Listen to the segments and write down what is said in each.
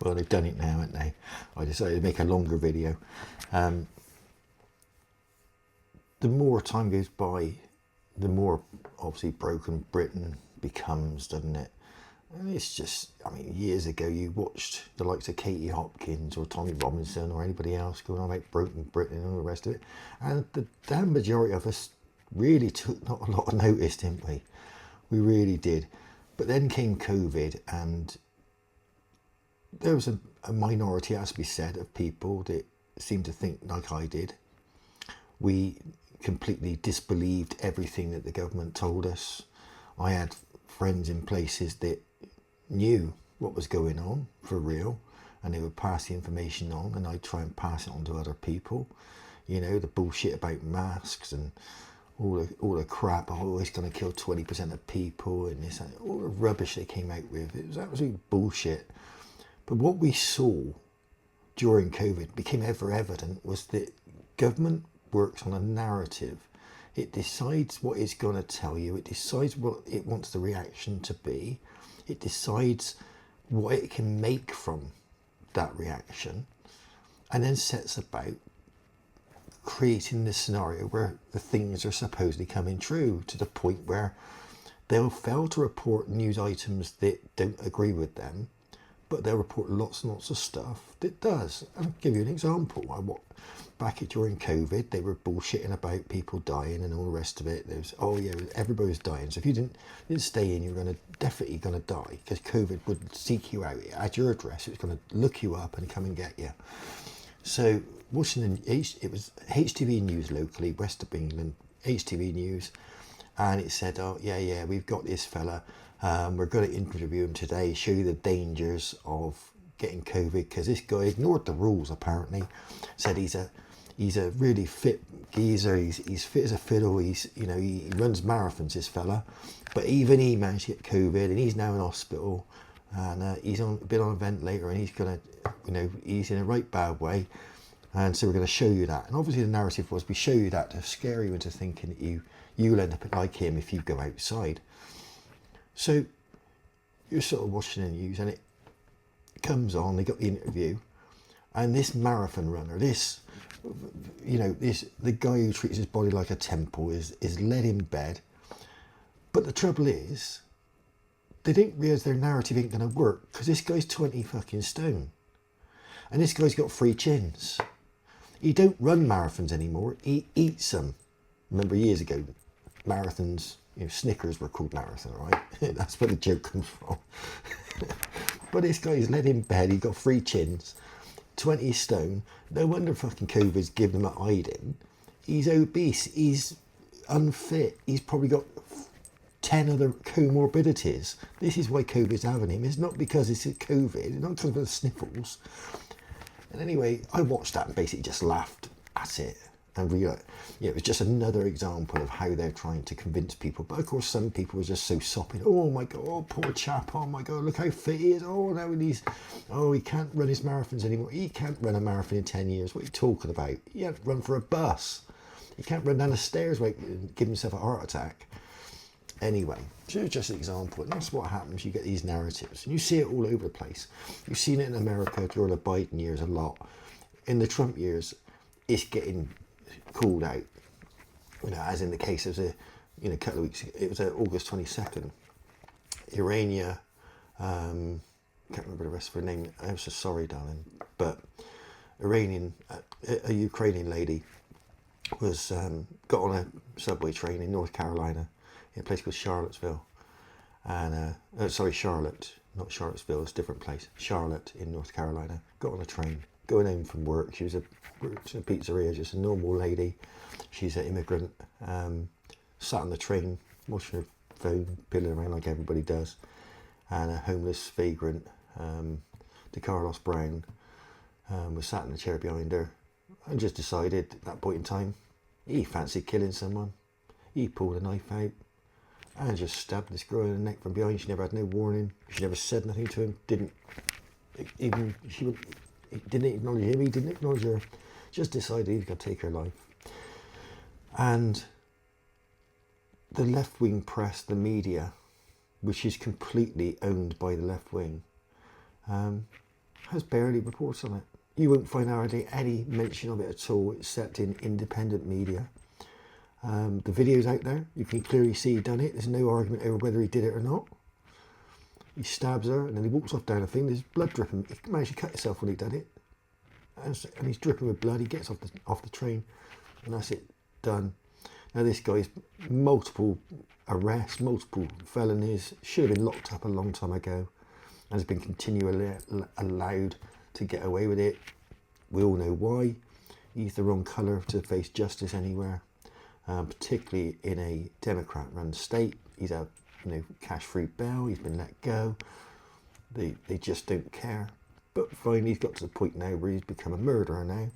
Well, they've done it now, haven't they? I decided to make a longer video. The more time goes by, the more obviously broken Britain becomes, doesn't it? And it's just, I mean, years ago you watched the likes of Katie Hopkins or Tommy Robinson or anybody else going on about broken Britain and all the rest of it. And the damn majority of us really took not a lot of notice, didn't we? We really did. But then came COVID, and there was a minority, as we said, of people that seemed to think like I did. We completely disbelieved everything that the government told us. I had friends in places that knew what was going on for real, and they would pass the information on, and I'd try and pass it on to other people. You know, the bullshit about masks and all the crap. Oh, it's going to kill 20% of people, and this, and all the rubbish they came out with. It was absolute bullshit. But what we saw during COVID became ever evident was that government works on a narrative. It decides what it's going to tell you. It decides what it wants the reaction to be. It decides what it can make from that reaction, and then sets about creating this scenario where the things are supposedly coming true, to the point where they'll fail to report news items that don't agree with them, but they'll report lots and lots of stuff that does. I'll give you an example. Back during COVID, they were bullshitting about people dying and all the rest of it. There was, oh yeah, everybody was dying. So if you didn't stay in, you were definitely going to die, because COVID would seek you out at your address. It was going to look you up and come and get you. So watching it was HTV News locally, west of England, HTV News, and it said, oh yeah, we've got this fella. We're going to interview him today, show you the dangers of getting COVID, because this guy ignored the rules apparently. Said he's a really fit geezer, he's fit as a fiddle, he runs marathons, this fella, but even he managed to get COVID, and he's now in hospital, and he's been on a ventilator, and he's in a right bad way. And so we're going to show you that. And obviously the narrative was, we show you that to scare you into thinking that you'll end up like him if you go outside. So you're sort of watching the news, and it comes on, they got the interview, and this marathon runner, the guy who treats his body like a temple is led in bed. But the trouble is, they didn't realise their narrative ain't going to work, because this guy's 20 fucking stone. And this guy's got 3 chins. He don't run marathons anymore, he eats them. Remember years ago, marathons, Snickers were called marathon, right? That's where the joke comes from. But this guy's led in bed, he's got 3 chins, 20 stone. No wonder fucking COVID's giving him a hiding. He's obese, he's unfit, he's probably got 10 other comorbidities. This is why COVID's having him. It's not because it's COVID, it's not because of the sniffles. And anyway, I watched that and basically just laughed at it. And it was just another example of how they're trying to convince people. But of course, some people were just so sopping. Oh my God, oh poor chap. Oh my God, look how fit he is. Oh, now he can't run his marathons anymore. He can't run a marathon in 10 years. What are you talking about? He can't run for a bus. He can't run down the stairs and give himself a heart attack. Anyway, so just an example. And that's what happens. You get these narratives. And you see it all over the place. You've seen it in America during the Biden years a lot. In the Trump years, it's getting called out. As in the case of a couple of weeks ago, it was August 22nd. Irania, can't remember the rest of her name. I'm so sorry, darling. But a Ukrainian lady was got on a subway train in North Carolina, in a place called Charlottesville, and Charlotte, not Charlottesville, it's a different place. Charlotte in North Carolina. Got on a train, going home from work. She was worked in a pizzeria, just a normal lady. She's an immigrant. Sat on the train, watching her phone, piddling around like everybody does. And a homeless vagrant, DeCarlos Brown, was sat in the chair behind her, and just decided at that point in time, he fancied killing someone. He pulled a knife out and just stabbed this girl in the neck from behind. She never had no warning. She never said nothing to him. Didn't acknowledge him. He didn't acknowledge her. Just decided he was going to take her life. And the left-wing press, the media, which is completely owned by the left wing, has barely reports on it. You won't find hardly any mention of it at all, except in independent media. The video's out there. You can clearly see he done it. There's no argument over whether he did it or not. He stabs her and then he walks off down the thing. There's blood dripping. He managed to cut himself when he did it. And he's dripping with blood. He gets off the train and that's it, done. Now this guy's multiple arrests, multiple felonies, should have been locked up a long time ago and has been continually allowed to get away with it. We all know why. He's the wrong colour to face justice anywhere. Particularly in a Democrat-run state. He's had, cash-free bail. He's been let go. They just don't care. But finally, he's got to the point now where he's become a murderer now.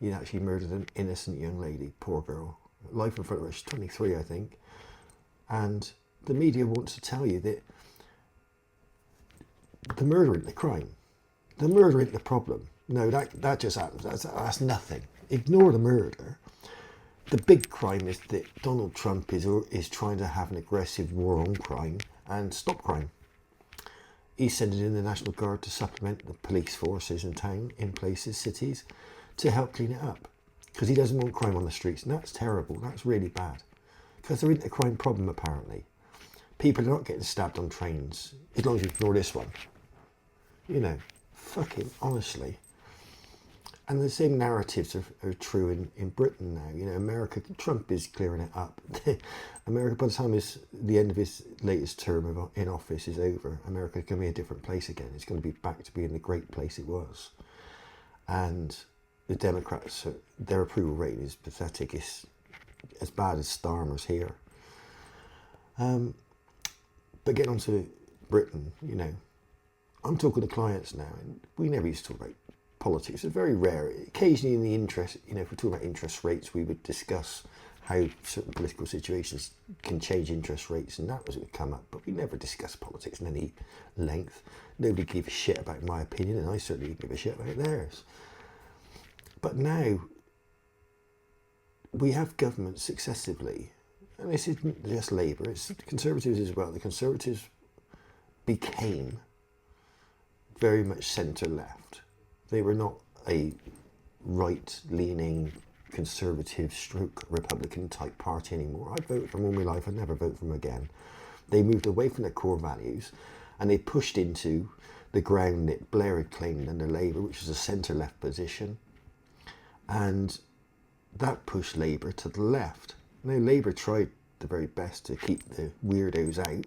He actually murdered an innocent young lady, poor girl. Life in front of her. She's 23, I think. And the media wants to tell you that the murder isn't the crime. The murder isn't the problem. No, that just happens. That's nothing. Ignore the murder. The big crime is that Donald Trump is trying to have an aggressive war on crime and stop crime. He's sending in the National Guard to supplement the police forces in town, in places, cities, to help clean it up. Because he doesn't want crime on the streets. And that's terrible. That's really bad. Because there isn't a crime problem, apparently. People are not getting stabbed on trains. As long as you ignore this one. Fucking honestly. And the same narratives are true in Britain now. America, Trump is clearing it up. America, by the time the end of his latest term in office is over, America is going to be a different place again. It's going to be back to being the great place it was. And the Democrats, their approval rating is pathetic. It's as bad as Starmer's here. But getting on to Britain, I'm talking to clients now, and we never used to talk about politics. It's very rare. Occasionally in the interest, if we're talking about interest rates, we would discuss how certain political situations can change interest rates, and that was what would come up. But we never discuss politics in any length. Nobody gave a shit about my opinion, and I certainly didn't give a shit about theirs. But now, we have governments successively, and this isn't just Labour, it's the Conservatives as well. The Conservatives became very much centre-left. They were not a right-leaning conservative stroke Republican type party anymore. I voted for them all my life. I'd never vote for them again. They moved away from their core values and they pushed into the ground that Blair had claimed under Labour, which was a centre-left position. And that pushed Labour to the left. Now, Labour tried the very best to keep the weirdos out,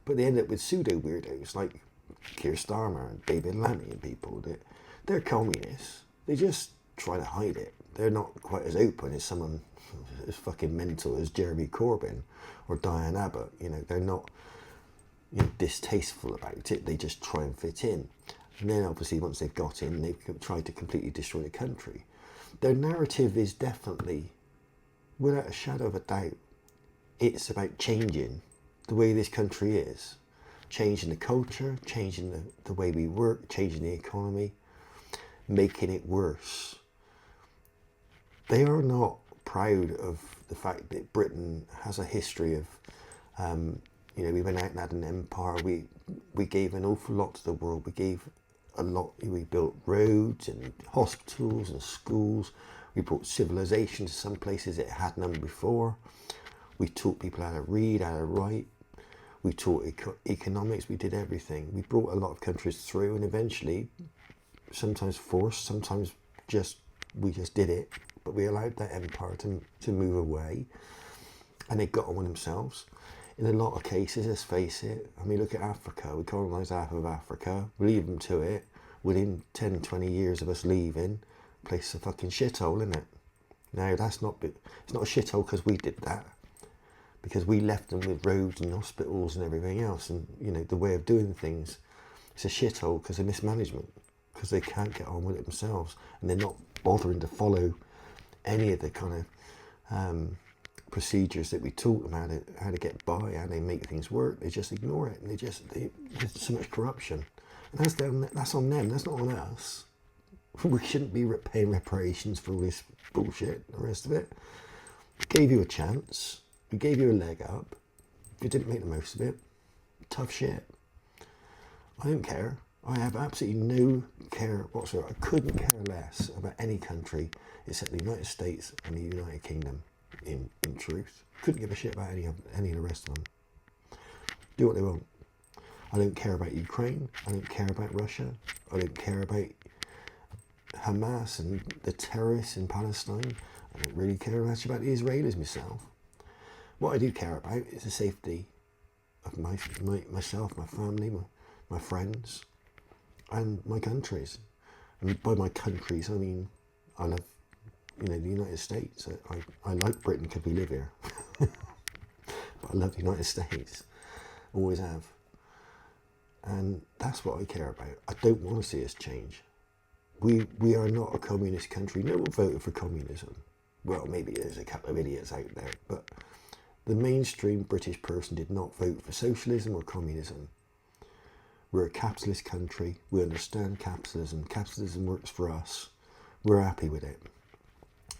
but they ended up with pseudo-weirdos like Keir Starmer and David Lammy and people that they're communists. They just try to hide it. They're not quite as open as someone as fucking mental as Jeremy Corbyn or Diane Abbott. They're not distasteful about it. They just try and fit in. And then obviously once they've got in, they've tried to completely destroy the country. Their narrative is definitely, without a shadow of a doubt, it's about changing the way this country is. Changing the culture, changing the way we work, changing the economy, making it worse. They are not proud of the fact that Britain has a history of, we went out and had an empire. We gave an awful lot to the world. We gave a lot. We built roads and hospitals and schools. We brought civilization to some places it had none before. We taught people how to read, how to write. We taught economics. We did everything. We brought a lot of countries through, and eventually, sometimes forced, sometimes we just did it. But we allowed that empire to move away, and they got on with themselves. In a lot of cases, let's face it, look at Africa. We colonised half of Africa, we leave them to it. Within 10, 20 years of us leaving, the place is a fucking shithole, isn't it? Now, it's not a shithole because we did that. Because we left them with roads and hospitals and everything else. And, the way of doing things, it's a shithole because of mismanagement. Because they can't get on with it themselves. And they're not bothering to follow any of the kind of procedures that we taught them how to get by, how they make things work. They just ignore it. And there's so much corruption. And that's on them. That's not on us. We shouldn't be paying reparations for all this bullshit, the rest of it. We gave you a chance. We gave you a leg up. If you didn't make the most of it, tough shit. I don't care. I have absolutely no care whatsoever. I couldn't care less about any country except the United States and the United Kingdom, in truth. Couldn't give a shit about any of the rest of them. Do what they want. I don't care about Ukraine. I don't care about Russia. I don't care about Hamas and the terrorists in Palestine. I don't really care much about the Israelis myself. What I do care about is the safety of myself, my family, my friends, and my countries. And by my countries, I mean I love, the United States. I like Britain because we live here, but I love the United States. Always have. And that's what I care about. I don't want to see us change. We are not a communist country. No one voted for communism. Well, maybe there's a couple of idiots out there, but the mainstream British person did not vote for socialism or communism. We're a capitalist country. We understand capitalism. Capitalism works for us. We're happy with it.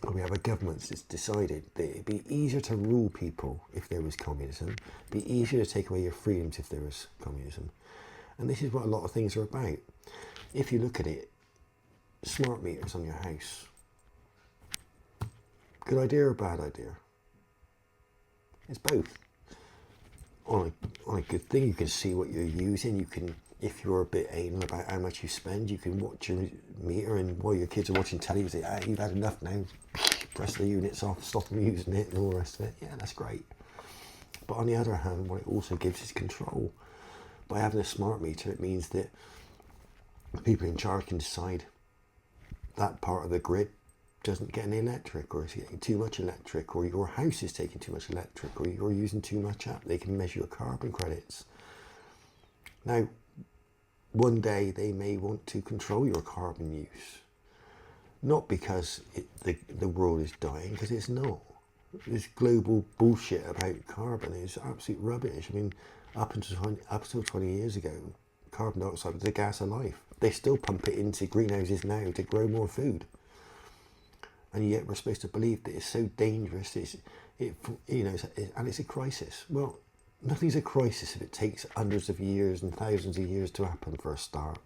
And we have a government that's decided that it'd be easier to rule people if there was communism. It'd be easier to take away your freedoms if there was communism. And this is what a lot of things are about. If you look at it, smart meters on your house. Good idea or bad idea? It's both. On a good thing, you can see what you're using. You can, if you're a bit anal about how much you spend, you can watch your meter, and while your kids are watching telly, you say, you've had enough now. Press the units off, stop them using it, and all the rest of it. Yeah, that's great. But on the other hand, what it also gives is control. By having a smart meter, it means that the people in charge can decide that part of the grid doesn't get any electric, or is getting too much electric, or your house is taking too much electric, or you're using too much up. They can measure your carbon credits. Now, one day they may want to control your carbon use. Not because the world is dying, because it's not. This global bullshit about carbon is absolute rubbish. I mean, up until 20 years ago, carbon dioxide was the gas of life. They still pump it into greenhouses now to grow more food. And yet we're supposed to believe that it's so dangerous, and it's a crisis. Well, nothing's a crisis if it takes hundreds of years and thousands of years to happen for a start.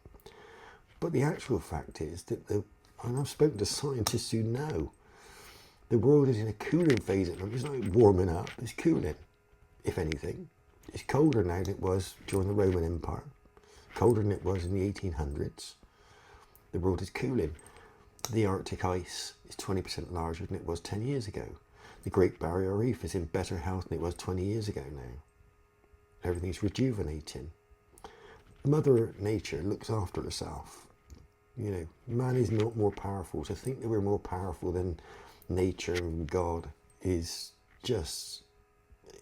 But the actual fact is that, and I've spoken to scientists who know, the world is in a cooling phase at the moment. It's not warming up, it's cooling, if anything. It's colder now than it was during the Roman Empire, colder than it was in the 1800s. The world is cooling. The Arctic ice is 20% larger than it was 10 years ago. The Great Barrier Reef is in better health than it was 20 years ago now. Everything's rejuvenating. Mother Nature looks after herself. Man is not more powerful. To think that we're more powerful than nature and God is just,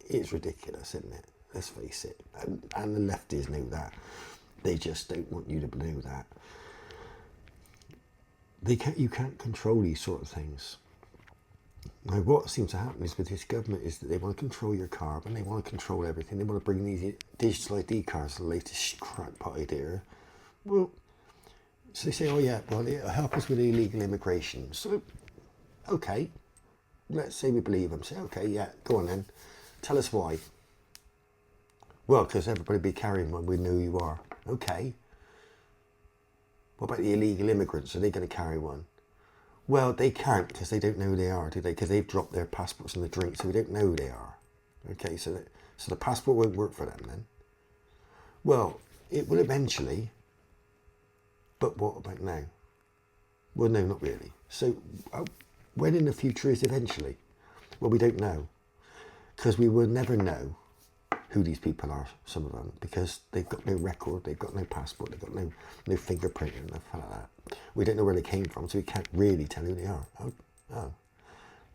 it's ridiculous, isn't it? Let's face it. And the lefties know that. They just don't want you to know that. You can't control these sort of things. Now, what seems to happen is with this government is that they want to control your carbon, they want to control everything, they want to bring these digital ID cards, the latest crackpot idea. Well, so they say, it'll help us with illegal immigration. So, okay, let's say we believe them. Say, okay, yeah, go on then. Tell us why. Well, because everybody be carrying one, we know who you are. Okay. What about the illegal immigrants? Are they going to carry one? Well, they can't because they don't know who they are, do they? Because they've dropped their passports in the drink, so we don't know who they are. Okay, so the passport won't work for them then. Well, it will eventually, but what about now? Well, no, not really. So when in the future is eventually? Well, we don't know, because we will never know who these people are, some of them, because they've got no record, they've got no passport, they've got no fingerprint and nothing like that. We don't know where they came from, so we can't really tell who they are. Oh.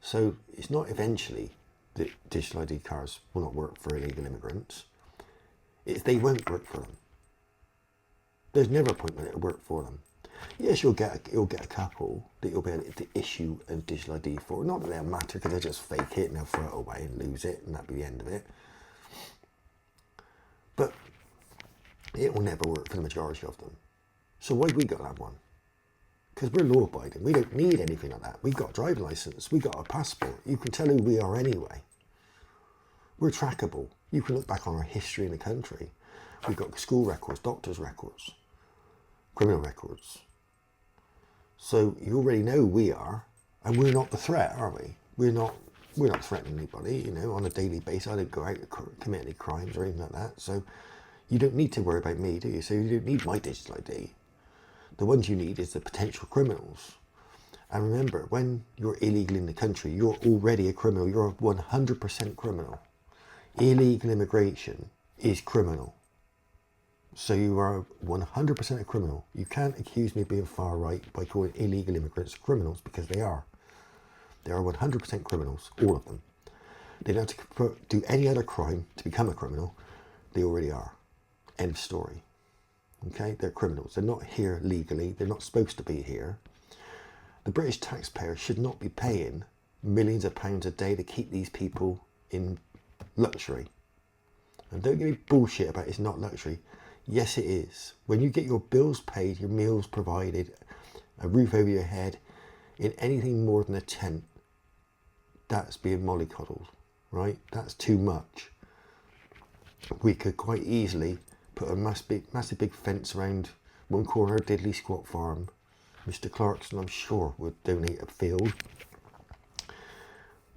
So it's not eventually that digital ID cards will not work for illegal immigrants. They won't work for them. There's never a point when it'll work for them. Yes, you'll get a couple that you'll be able to issue a digital ID for. Not that they'll matter, because they'll just fake it and they'll throw it away and lose it, and that'll be the end of it. But it will never work for the majority of them. So why have we got to have one? Because we're law-abiding. We don't need anything like that. We've got a driving licence. We've got a passport. You can tell who we are anyway. We're trackable. You can look back on our history in the country. We've got school records, doctors' records. criminal records. So you already know we are, and we're not the threat, are we? We're not threatening anybody, you know, on a daily basis. I don't go out and commit any crimes or anything like that. So you don't need to worry about me, do you? So you don't need my digital ID. The ones you need is the potential criminals. And remember, when you're illegal in the country, you're already a criminal. You're a 100% criminal. Illegal immigration is criminal. So you are 100% a criminal. You can't accuse me of being far right by calling illegal immigrants criminals, because they are. They are 100% criminals, all of them. They don't have to do any other crime to become a criminal. They already are. End of story. Okay, they're criminals. They're not here legally. They're not supposed to be here. The British taxpayer should not be paying millions of pounds a day to keep these people in luxury. And don't give me bullshit about it's not luxury. Yes, it is. When you get your bills paid, your meals provided, a roof over your head, in anything more than a tent, that's being mollycoddled, right? That's too much. We could quite easily put a massive big fence around one corner of Diddley Squat Farm. Mr. Clarkson, I'm sure, would donate a field.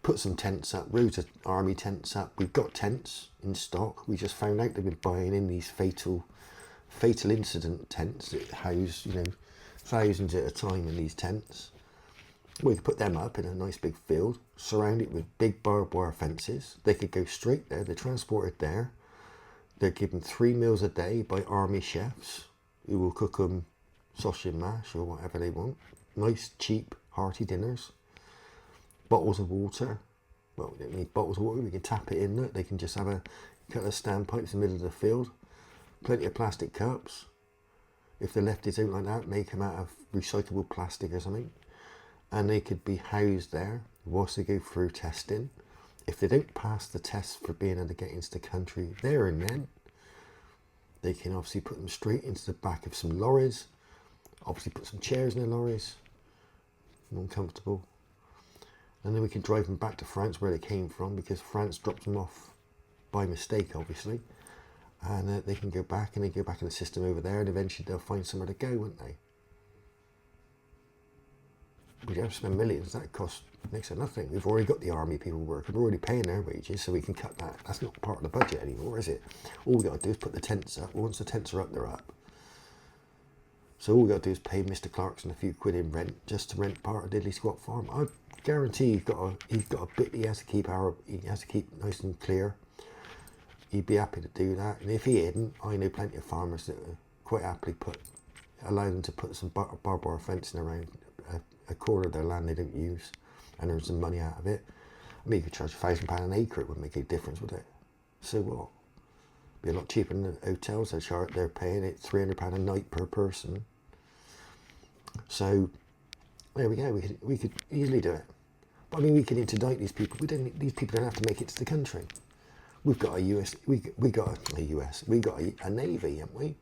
Put some tents up, rows of army tents up. We've got tents in stock. We just found out they've been buying in these fatal incident tents that house, you know, thousands at a time in these tents. We could put them up in a nice big field, surround it with big barbed wire fences. They could go straight there. They're transported there. They're given 3 meals a day by army chefs who will cook them sausage and mash or whatever they want. Nice, cheap, hearty dinners. Bottles of water. Well, we don't need bottles of water. We can tap it in. They can just have a couple of standpipes in the middle of the field. Plenty of plastic cups. If the lefties don't like that, make them out of recyclable plastic or something. And they could be housed there whilst they go through testing. If they don't pass the test for being able to get into the country there and then, they can obviously put them straight into the back of some lorries. Obviously put some chairs in the lorries. Uncomfortable. And then we can drive them back to France where they came from, because France dropped them off by mistake, obviously. And they can go back, and they go back in the system over there, and eventually they'll find somewhere to go, won't they? We don't have to spend millions. That costs next to nothing. We've already got the army people working. We're already paying their wages, so we can cut that. That's not part of the budget anymore, is it? All we got to do is put the tents up. Once the tents are up, they're up. So all we got to do is pay Mr. Clarkson a few quid in rent just to rent part of Diddley Squat Farm. I guarantee he's got a bit he has to keep nice and clear. He'd be happy to do that. And if he hadn't, I know plenty of farmers that would quite happily allow them to put some barbed wire fencing around a corner of their land they don't use, and earn some money out of it. I mean, you could charge £1,000 an acre. It wouldn't make any difference, would it? So what? Be a lot cheaper than the hotels. They're paying it £300 a night per person. So there we go. We could easily do it. But I mean, we can interdict these people. These people don't have to make it to the country. We've got a US. We got a navy, haven't we?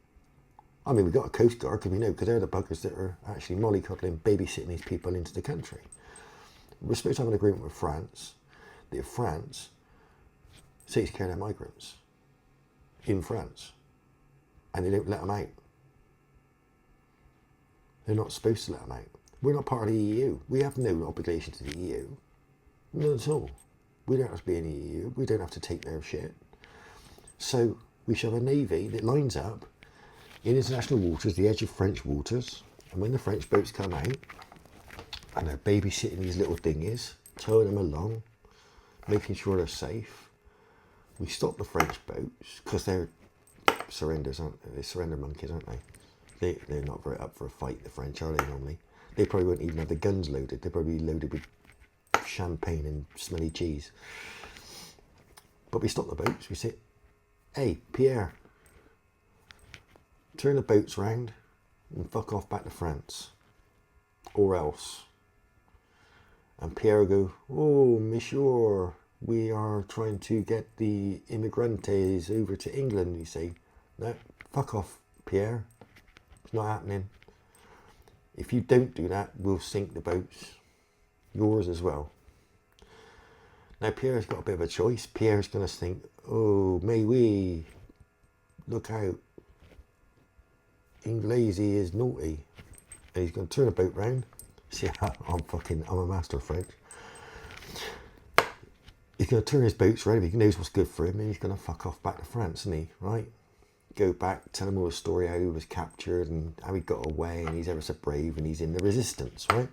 I mean, we've got a coast guard, because we know, because they're the buggers that are actually mollycoddling, babysitting these people into the country. We're supposed to have an agreement with France that if France takes care of their migrants in France and they don't let them out, they're not supposed to let them out. We're not part of the EU. We have no obligation to the EU. None at all. We don't have to be in the EU. We don't have to take their shit. So we should have a navy that lines up in international waters, the edge of French waters, and when the French boats come out and they're babysitting these little dinghies, towing them along, making sure they're safe, we stop the French boats, because they're surrenders, aren't they? They're surrender monkeys, aren't they? They're not very up for a fight, the French, are they, normally? They probably won't even have the guns loaded. They're probably loaded with champagne and smelly cheese. But we stop the boats, we say, hey, Pierre, turn the boats round and fuck off back to France, or else. And Pierre will go, oh, monsieur, we are trying to get the immigrantes over to England. You say, no, fuck off, Pierre, it's not happening. If you don't do that, we'll sink the boats, yours as well. Now Pierre's got a bit of a choice. Pierre's going to think, oh, may we, look out. he's lazy is naughty. And he's going to turn a boat round. See, I'm a master of French. He's going to turn his boats around. He knows what's good for him, and he's going to fuck off back to France, isn't he? Right? Go back, tell him all the story, how he was captured and how he got away, and he's ever so brave, and he's in the resistance, right?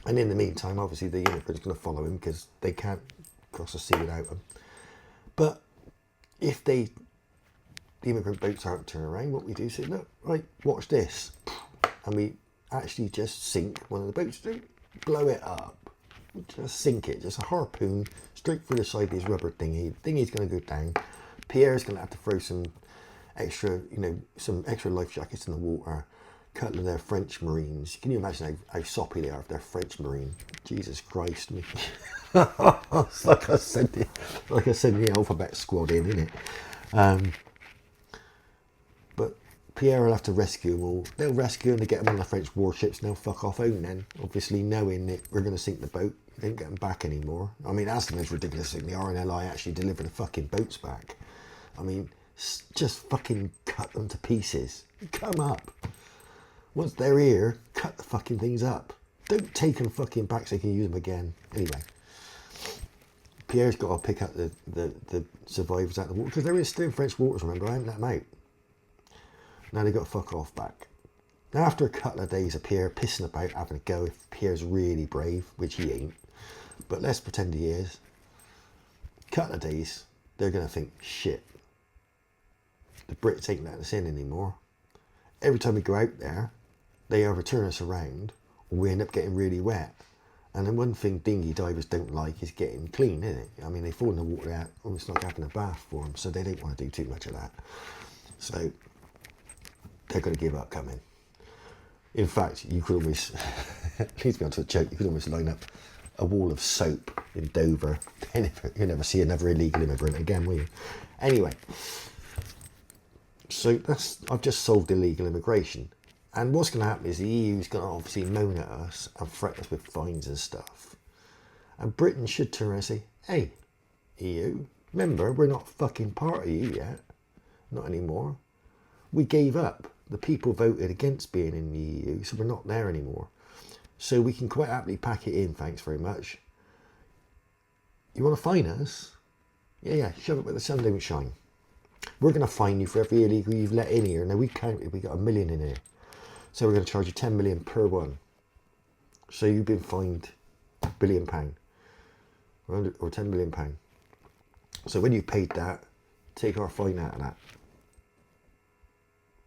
And in the meantime, obviously, the immigrants are going to follow him because they can't cross the sea without him. But if the immigrant boats aren't turning around, what we do is say, look, right, watch this. And we actually just sink one of the boats, don't blow it up. Just sink it, just a harpoon straight through the side of his rubber thingy. The thingy's going to go down. Pierre's going to have to throw some extra, some extra life jackets in the water. A couple of their French Marines. Can you imagine how soppy they are if they're French Marine? Jesus Christ. It's like I sent the alphabet squad in, isn't it? But Pierre will have to rescue them all. They'll rescue them to get them on the French warships and they'll fuck off home then. Obviously knowing that we're going to sink the boat. They don't get them back anymore. I mean, that's the most ridiculous thing. The RNLI actually deliver the fucking boats back. I mean, just fucking cut them to pieces. Cut them up. Once they're here, cut the fucking things up. Don't take them fucking back so you can use them again. Anyway, Pierre's got to pick up the survivors out of the water because they're still in French waters, remember? I haven't let them out. Now they've got to fuck off back. Now, after a couple of days of Pierre pissing about, having a go, if Pierre's really brave, which he ain't, but let's pretend he is, a couple of days, they're going to think, shit, the Brits ain't letting us in anymore. Every time we go out there, they either turn us around or we end up getting really wet. And then one thing dinghy divers don't like is getting clean, isn't it? I mean, they fall in the water out, almost like having a bath for them, so they don't want to do too much of that. So they're going to give up coming. In fact, you could almost, leads me on to a joke, you could almost line up a wall of soap in Dover. You'll never see another illegal immigrant again, will you? Anyway, so I've just solved illegal immigration. And what's going to happen is the EU's going to obviously moan at us and threaten us with fines and stuff. And Britain should turn around and say, hey, EU, remember, we're not fucking part of you yet. Not anymore. We gave up. The people voted against being in the EU, so we're not there anymore. So we can quite happily pack it in, thanks very much. You want to fine us? Yeah, shove it where the sun don't shine. We're going to fine you for every illegal you've let in here. Now, we counted, we got 1 million in here. So we're going to charge you 10 million per one. So you've been fined £1 billion or 10 million pound. So when you paid that, take our fine out of that.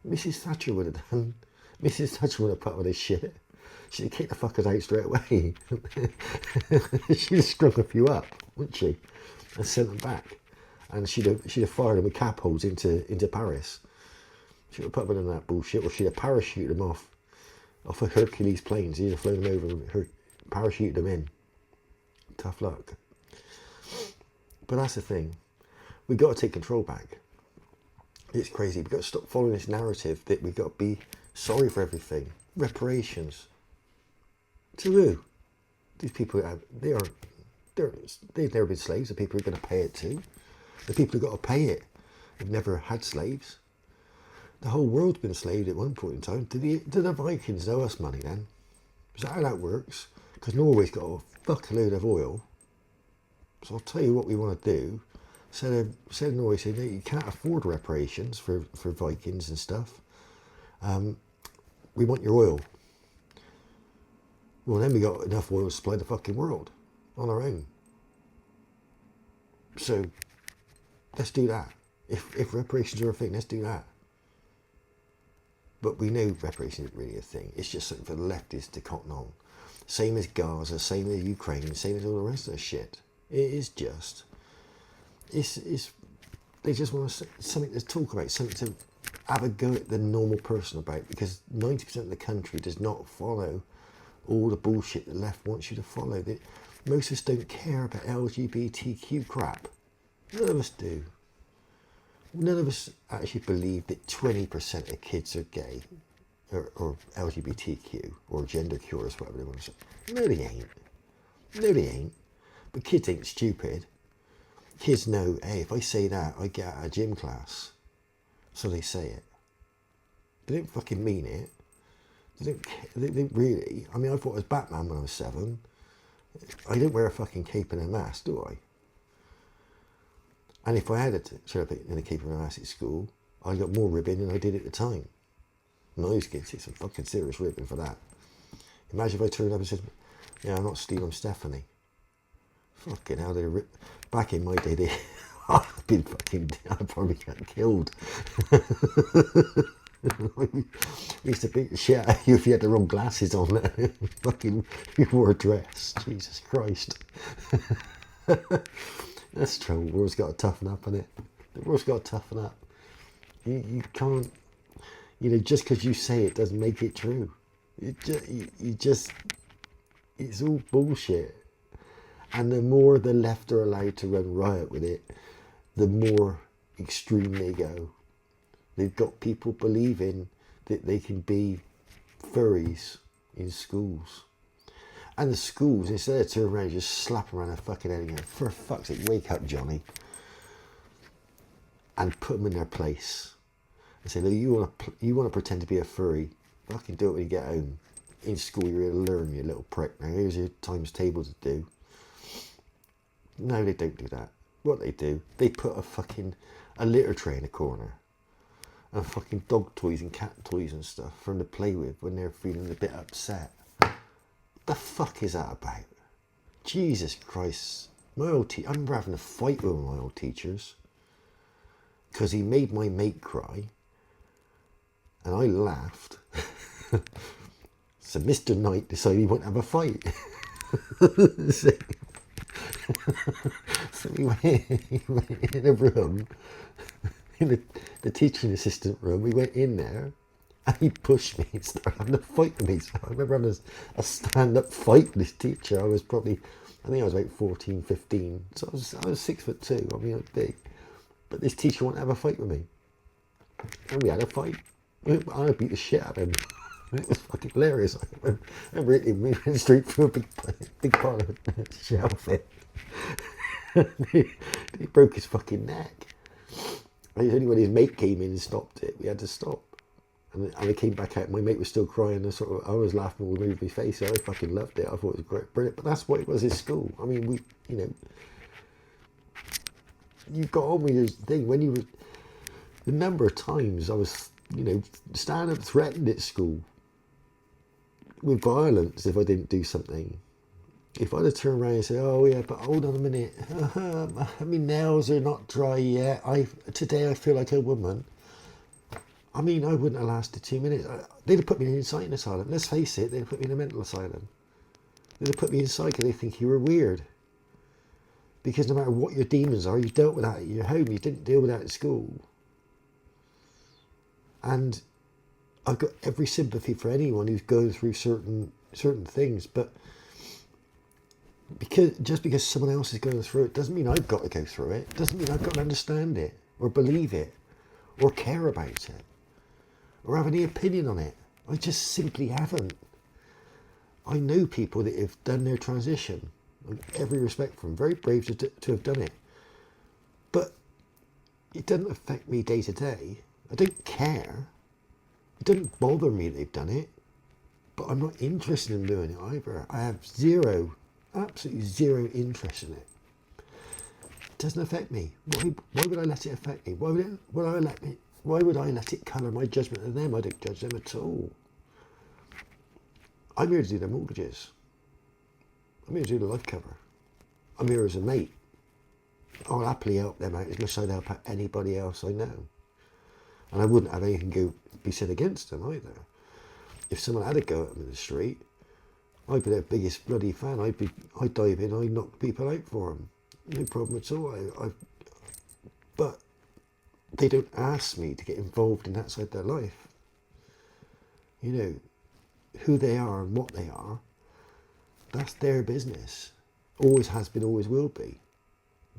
Mrs. Thatcher would have done. Mrs. Thatcher would have put on this shit. She'd have kicked the fuckers out straight away. She'd have strung a few up, wouldn't she? And sent them back. And she'd have fired them with cap holes into Paris. She'd have put them in that bullshit, or she'd have parachuted them off a Hercules plane. She'd have flown them over and parachuted them in. Tough luck. But that's the thing. We've got to take control back. It's crazy. We've got to stop following this narrative that we've got to be sorry for everything. Reparations. To who? These people, they've never been slaves. The people who are going to pay it to. The people who've got to pay it have never had slaves. The whole world's been enslaved at one point in time. Do the Vikings owe us money then? Is that how that works? Because Norway's got a fuckload of oil. So I'll tell you what we want to do. Instead of Norway saying, no, you can't afford reparations for Vikings and stuff. We want your oil. Well, then we got enough oil to supply the fucking world on our own. So let's do that. If reparations are a thing, let's do that. But we know reparations isn't really a thing. It's just something for the leftists to cotton on. Same as Gaza, same as Ukraine, same as all the rest of the shit. It is just... They just want something to talk about, something to have a go at the normal person about, because 90% of the country does not follow all the bullshit the left wants you to follow. Most of us don't care about LGBTQ crap. None of us do. None of us actually believe that 20% of kids are gay or LGBTQ or gender curious, whatever they want to say. No, they ain't. No, they ain't. But kids ain't stupid. Kids know, hey, if I say that, I get out of gym class. So they say it. They didn't fucking mean it. They didn't really. I mean, I thought I was Batman when I was 7. I didn't wear a fucking cape and a mask, do I? And if I had to turn up in a cape and a mask at school, I got more ribbon than I did at the time. And I used to get some fucking serious ribbon for that. Imagine if I turned up and said, yeah, I'm not Steve, I'm Stephanie. Fucking hell, they rip. Back in my day, I'd probably got killed. We used to beat the shit out of you if you had the wrong glasses on. Fucking, you wore a dress. Jesus Christ. That's the trouble. The world's got to toughen up, innit? The world's got to toughen up. You can't, just because you say it doesn't make it true. It's all bullshit. And the more the left are allowed to run riot with it, the more extreme they go. They've got people believing that they can be furries in schools. And the schools, instead of turning around, just slap them around their fucking head and go, for fuck's sake, wake up, Johnny. And put them in their place. And say, look, you want to pretend to be a furry, fucking do it when you get home. In school, you're going to learn, you little prick. Now, here's your times table to do. No, they don't do that. What they do, they put a litter tray in a corner. And fucking dog toys and cat toys and stuff for them to play with when they're feeling a bit upset. What the fuck is that about? Jesus Christ. I remember having a fight with my old teachers because he made my mate cry and I laughed. So Mr. Knight decided he wouldn't have a fight. So we went in a room, in the teaching assistant room. We went in there and he pushed me and started having a fight with me. So I remember having a stand-up fight with this teacher. I think I was about 14, 15. So I was 6'2". I mean, I was big. But this teacher wanted to have a fight with me. And we had a fight. I beat the shit out of him. It was fucking hilarious. I remember we went straight through a big part of the shelf. He broke his fucking neck. And only when his mate came in and stopped it, we had to stop. And I came back out, and my mate was still crying. And I was laughing all over my face. So I fucking loved it. I thought it was great, brilliant. But that's what it was at school. I mean, you got on with your thing when you were. The number of times I was, stand up threatened at school with violence if I didn't do something. If I'd have turned around and said, oh yeah, but hold on a minute, my nails are not dry yet, today I feel like a woman. I mean, I wouldn't have lasted 2 minutes. They'd have put me in an insane asylum. Let's face it, they'd have put me in a mental asylum. They'd have put me inside because they think you were weird. Because no matter what your demons are, you dealt with that at your home. You didn't deal with that at school. And I've got every sympathy for anyone who's going through certain things, but just because someone else is going through it doesn't mean I've got to go through it. Doesn't mean I've got to understand it or believe it or care about it or have any opinion on it. I just simply haven't. I know people that have done their transition. Every respect for them, very brave to have done it, but it doesn't affect me day to day. I don't care. It doesn't bother me that they've done it, but I'm not interested in doing it either. I have absolutely zero interest in it. It doesn't affect me. Why would I let it affect me? Why would I let it colour my judgment of them? I don't judge them at all. I'm here to do their mortgages. I'm here to do the life cover. I'm here as a mate. I'll happily help them out as much as I'd help out anybody else I know. And I wouldn't have anything be said against them either. If someone had a go at them in the street, I'd be their biggest bloody fan. I'd dive in, I'd knock people out for them. No problem at all. But they don't ask me to get involved in that side of their life. Who they are and what they are, that's their business. Always has been, always will be.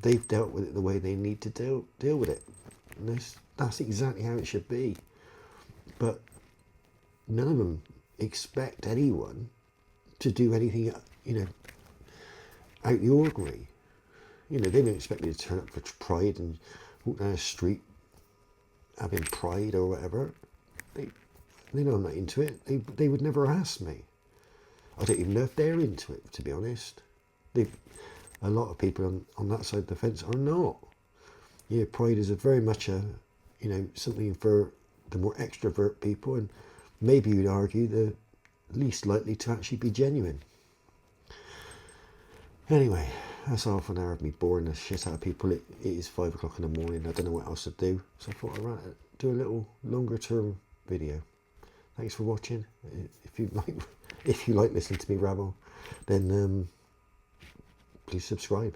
They've dealt with it the way they need to deal with it. And that's exactly how it should be. But none of them expect anyone to do anything, out the ordinary. They don't expect me to turn up for pride and walk down the street having pride or whatever. They know I'm not into it. They would never ask me. I don't even know if they're into it, to be honest. A lot of people on that side of the fence are not. Yeah, pride is very much something for the more extrovert people, and maybe you'd argue the least likely to actually be genuine. Anyway, that's half an hour of me boring the shit out of people. It is 5 o'clock in the morning. I don't know what else to do, so I thought I'd do a little longer term video. Thanks for watching. If you like listening to me rabble, then please subscribe.